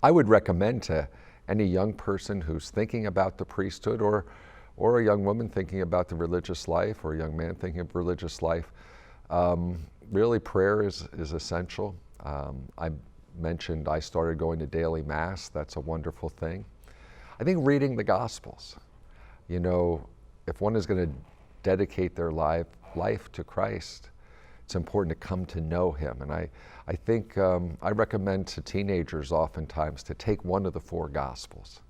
I would recommend to any young person who's thinking about the priesthood, or a young woman thinking about the religious life, or a young man thinking of religious life, really prayer is essential. I mentioned I started going to daily Mass. That's a wonderful thing. I think reading the Gospels. You know, if one is going to dedicate their life to Christ, it's important to come to know Him. And I think I recommend to teenagers oftentimes to take one of the 4 Gospels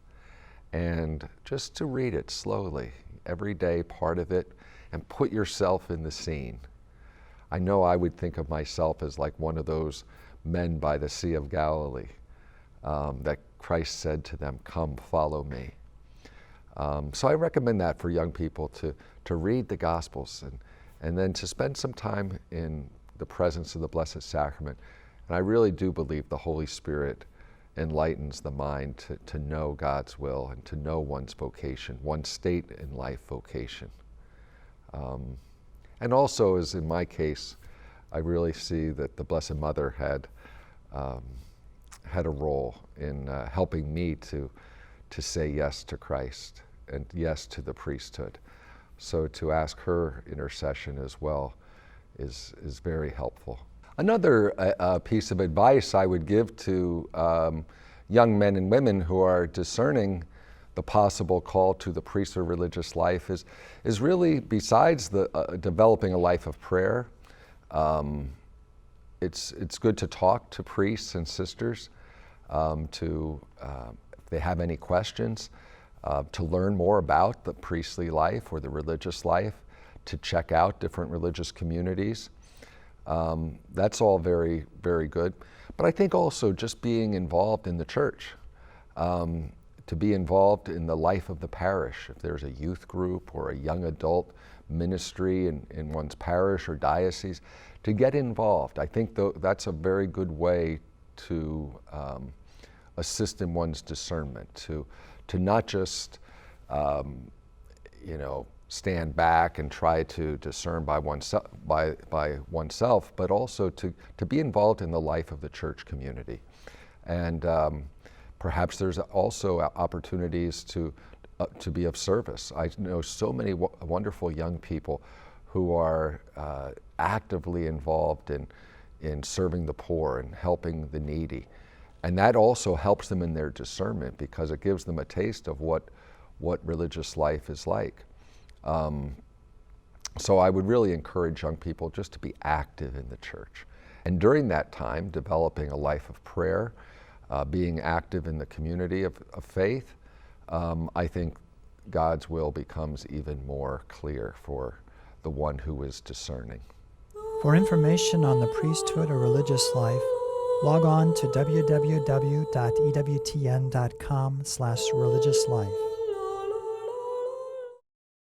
and just to read it slowly, every day, part of it, and put yourself in the scene. I know I would think of myself as like one of those men by the Sea of Galilee that Christ said to them, "Come, follow me." So I recommend that for young people to read the Gospels and then to spend some time in the presence of the Blessed Sacrament. And I really do believe the Holy Spirit enlightens the mind to know God's will and to know one's vocation, one's state in life vocation. And also, as in my case, I really see that the Blessed Mother had a role in helping me to say yes to Christ and yes to the priesthood. So to ask her intercession as well is very helpful. Another piece of advice I would give to young men and women who are discerning the possible call to the priesthood religious life is really, besides the developing a life of prayer, it's good to talk to priests and sisters, if they have any questions, to learn more about the priestly life or the religious life, to check out different religious communities. That's all very, very good. But I think also just being involved in the church, to be involved in the life of the parish. If there's a youth group or a young adult ministry in one's parish or diocese, to get involved. I think that's a very good way to assist in one's discernment, to not just stand back and try to discern by oneself, but also to be involved in the life of the church community. And perhaps there's also opportunities to be of service. I know so many wonderful young people who are actively involved in serving the poor and helping the needy. And that also helps them in their discernment, because it gives them a taste of what religious life is like. So I would really encourage young people just to be active in the church. And during that time, developing a life of prayer, being active in the community of faith, I think God's will becomes even more clear for the one who is discerning. For information on the priesthood or religious life, log on to www.ewtn.com/religiouslife.